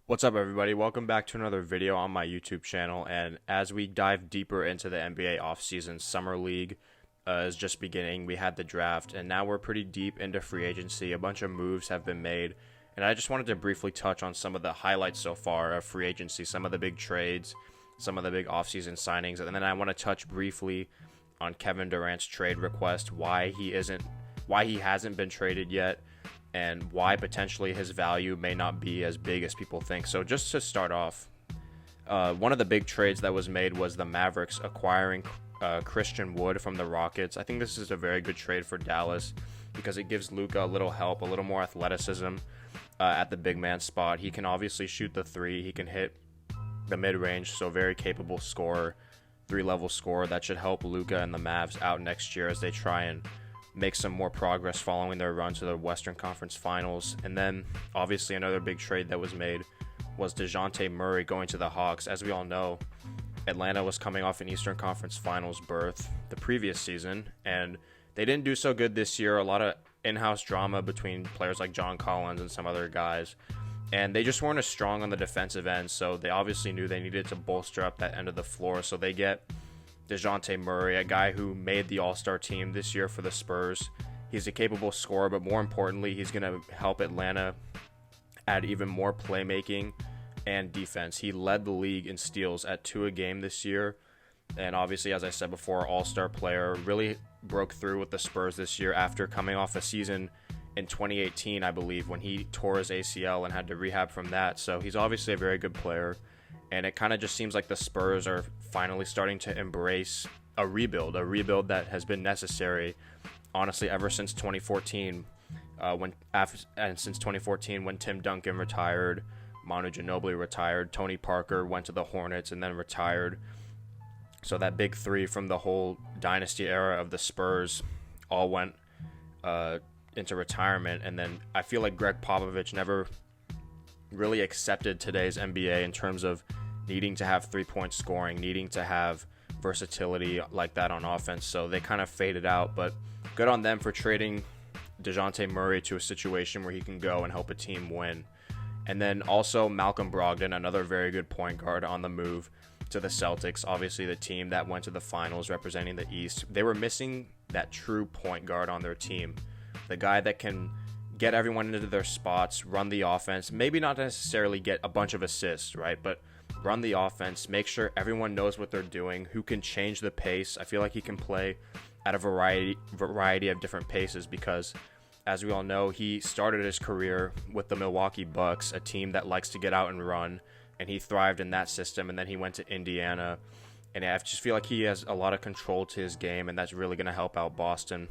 What's up, everybody? Welcome back to another video on my YouTube channel. And as we dive deeper into the NBA offseason, Summer League is just beginning. We had the draft, and now we're pretty deep into free agency. A bunch of moves have been made, and I just wanted to briefly touch on some of the highlights so far of free agency, some of the big trades, some of the big offseason signings, and then I want to touch briefly on Kevin Durant's trade request, why he hasn't been traded yet, and why potentially his value may not be as big as people think. So just to start off, one of the big trades that was made was the Mavericks acquiring Christian Wood from the Rockets. I think this is a very good trade for Dallas because it gives Luka a little help, a little more athleticism at the big man spot. He can obviously shoot the three. He can hit the mid-range, so very capable scorer, three-level scorer. That should help Luka and the Mavs out next year as they try and make some more progress following their run to the Western Conference Finals. And then, obviously, another big trade that was made was DeJounte Murray going to the Hawks. As we all know, Atlanta was coming off an Eastern Conference Finals berth the previous season, and they didn't do so good this year. A lot of in-house drama between players like John Collins and some other guys, and they just weren't as strong on the defensive end, so they obviously knew they needed to bolster up that end of the floor. So they get DeJounte Murray, a guy who made the All-Star team this year for the Spurs. He's a capable scorer, but more importantly, he's going to help Atlanta add even more playmaking and defense. He led the league in steals at 2 a game this year. And obviously, as I said before, All-Star player, really broke through with the Spurs this year after coming off a season in 2018, I believe, when he tore his ACL and had to rehab from that. So he's obviously a very good player. And it kind of just seems like the Spurs are finally starting to embrace a rebuild that has been necessary, honestly, ever since 2014. Since 2014, when Tim Duncan retired, Manu Ginobili retired, Tony Parker went to the Hornets and then retired. So that big three from the whole dynasty era of the Spurs all went into retirement. And then I feel like Greg Popovich never really accepted today's NBA in terms of needing to have three-point scoring, needing to have versatility like that on offense. So they kind of faded out, but good on them for trading DeJounte Murray to a situation where he can go and help a team win. And then also Malcolm Brogdon, another very good point guard on the move to the Celtics, obviously the team that went to the finals representing the East. They were missing that true point guard on their team, the guy that can get everyone into their spots, run the offense, maybe not necessarily get a bunch of assists, right? But run the offense, make sure everyone knows what they're doing, who can change the pace. I feel like he can play at a variety of different paces because, as we all know, he started his career with the Milwaukee Bucks, a team that likes to get out and run, and he thrived in that system. And then he went to Indiana, and I just feel like he has a lot of control to his game, and that's really going to help out Boston.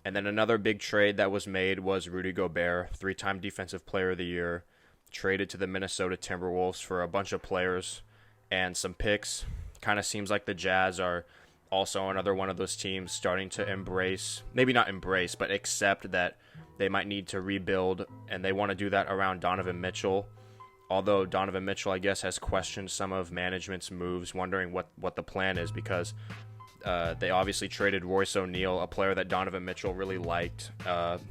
And then another big trade that was made was Rudy Gobert, 3-time Defensive Player of the Year, traded to the Minnesota Timberwolves for a bunch of players and some picks. Kind of seems like the Jazz are also another one of those teams starting to embrace, maybe not embrace, but accept that they might need to rebuild, and they want to do that around Donovan Mitchell. Although Donovan Mitchell, I guess, has questioned some of management's moves, wondering what the plan is because they obviously traded Royce O'Neal, a player that Donovan Mitchell really liked,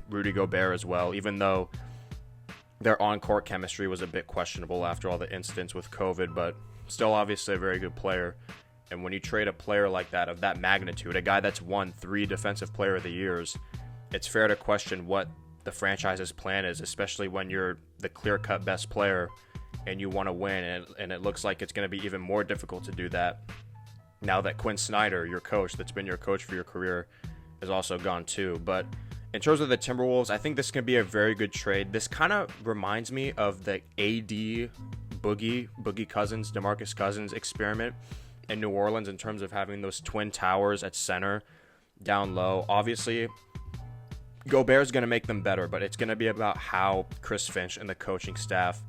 Rudy Gobert as well, even though their on-court chemistry was a bit questionable after all the incidents with COVID, but still obviously a very good player. And when you trade a player like that, of that magnitude, a guy that's won 3 Defensive Player of the Years, it's fair to question what the franchise's plan is, especially when you're the clear-cut best player and you want to win, and it looks like it's going to be even more difficult to do that now that Quinn Snyder, your coach, that's been your coach for your career, is also gone too. But in terms of the Timberwolves, I think this can be a very good trade. This kind of reminds me of the AD Boogie Cousins, DeMarcus Cousins experiment in New Orleans in terms of having those twin towers at center, down low. Obviously, Gobert's going to make them better, but it's going to be about how Chris Finch and the coaching staff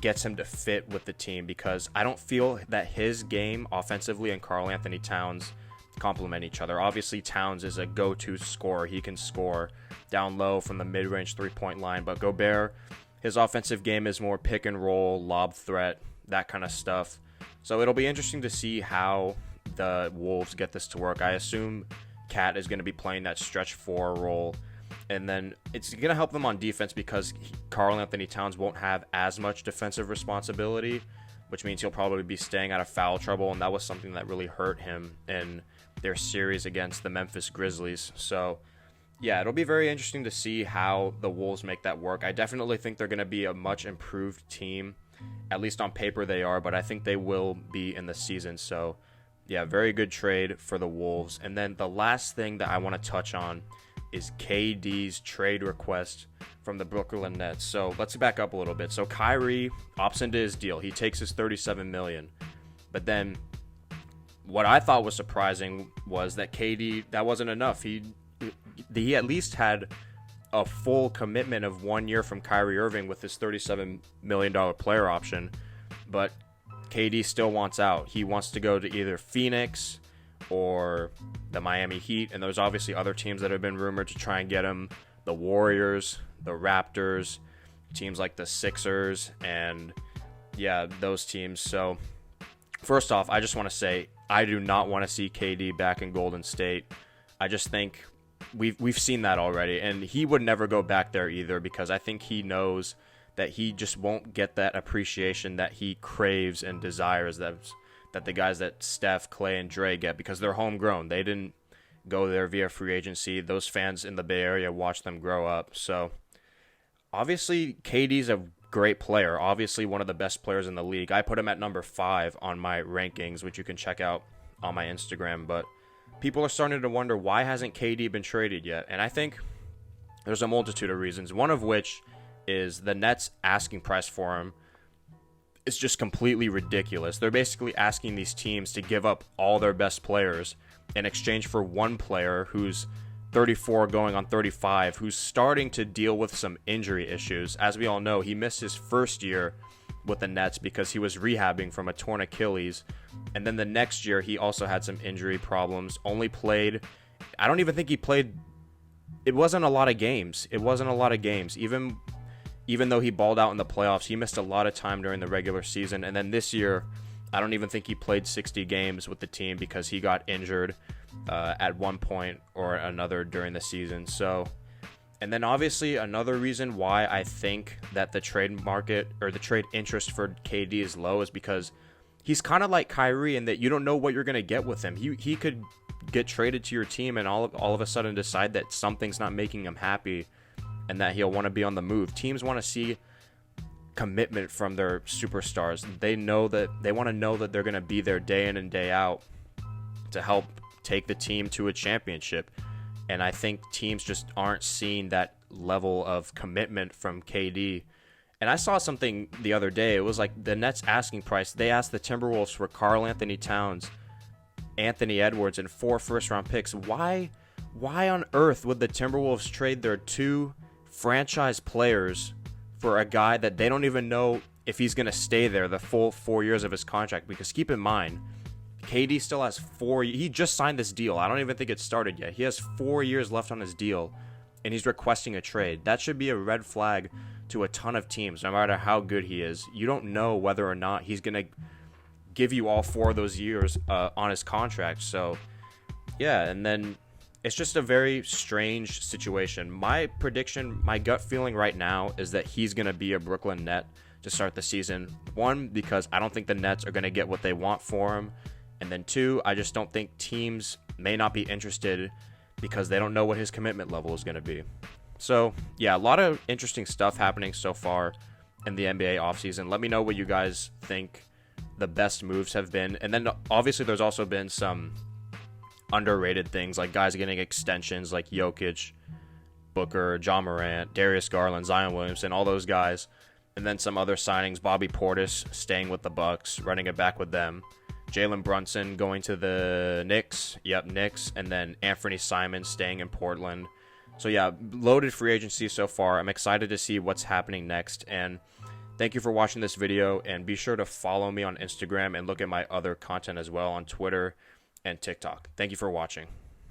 gets him to fit with the team, because I don't feel that his game offensively and Karl Anthony Towns complement each other. Obviously, Towns is a go-to scorer. He can score down low from the mid-range three-point line, but Gobert, his offensive game is more pick and roll, lob threat, that kind of stuff. So it'll be interesting to see how the Wolves get this to work. I assume Cat is going to be playing that stretch 4 role And then it's going to help them on defense because Karl Anthony Towns won't have as much defensive responsibility, which means he'll probably be staying out of foul trouble, and that was something that really hurt him in their series against the Memphis Grizzlies. So, yeah, it'll be very interesting to see how the Wolves make that work. I definitely think they're going to be a much improved team. At least on paper they are, but I think they will be in the season. So, yeah, very good trade for the Wolves. And then the last thing that I want to touch on is KD's trade request from the Brooklyn Nets. So let's back up a little bit. So Kyrie opts into his deal. He takes his $37 million. But then what I thought was surprising was that KD, that wasn't enough. He at least had a full commitment of 1 year from Kyrie Irving with his $37 million player option. But KD still wants out. He wants to go to either Phoenix or the Miami Heat, and there's obviously other teams that have been rumored to try and get him. The Warriors, the Raptors, teams like the Sixers, and yeah, those teams. So first off, I just want to say I do not want to see KD back in Golden State. I just think we've seen that already, and he would never go back there either because I think he knows that he just won't get that appreciation that he craves and desires that the guys that Steph, Clay, and Dre get because they're homegrown. They didn't go there via free agency. Those fans in the Bay Area watch them grow up. So obviously KD's a great player, obviously one of the best players in the league. I put him at number 5 on my rankings, which you can check out on my Instagram. But people are starting to wonder, why hasn't KD been traded yet? And I think there's a multitude of reasons, one of which is the Nets asking price for him is just completely ridiculous. They're basically asking these teams to give up all their best players in exchange for one player who's 34 going on 35, who's starting to deal with some injury issues. As we all know, he missed his first year with the Nets because he was rehabbing from a torn Achilles. And then the next year, he also had some injury problems. Only played, I don't even think he played, it wasn't a lot of games. Even though he balled out in the playoffs, he missed a lot of time during the regular season. And then this year, I don't even think he played 60 games with the team because he got injured at one point or another during the season. So, and then obviously another reason why I think that the trade market or the trade interest for KD is low is because he's kind of like Kyrie in that you don't know what you're going to get with him. He could get traded to your team and all of a sudden decide that something's not making him happy and that he'll want to be on the move. Teams want to see commitment from their superstars. They want to know that they're going to be there day in and day out to help take the team to a championship. And I think teams just aren't seeing that level of commitment from KD. And I saw something the other day. It was like the Nets asking price. They asked the Timberwolves for Karl Anthony Towns, Anthony Edwards, and 4 first-round picks. Why on earth would the Timberwolves trade their 2 franchise players for a guy that they don't even know if he's going to stay there the full 4 years of his contract? Because keep in mind, KD still has 4. He just signed this deal. I don't even think it started yet. He has 4 years left on his deal, and he's requesting a trade. That should be a red flag to a ton of teams, no matter how good he is. You don't know whether or not he's going to give you all 4 of those years on his contract. So, yeah, and then it's just a very strange situation. My prediction, my gut feeling right now is that he's going to be a Brooklyn Net to start the season. 1, because I don't think the Nets are going to get what they want for him. And then 2, I just don't think teams may not be interested because they don't know what his commitment level is going to be. So, yeah, a lot of interesting stuff happening so far in the NBA offseason. Let me know what you guys think the best moves have been. And then, obviously, there's also been some underrated things, like guys getting extensions like Jokic, Booker, John Morant, Darius Garland, Zion Williamson, all those guys. And then some other signings, Bobby Portis staying with the Bucks, running it back with them. Jalen Brunson going to the Knicks. Knicks. And then Anthony Simons staying in Portland. So, yeah, loaded free agency so far. I'm excited to see what's happening next. And thank you for watching this video. And be sure to follow me on Instagram and look at my other content as well on Twitter and TikTok. Thank you for watching.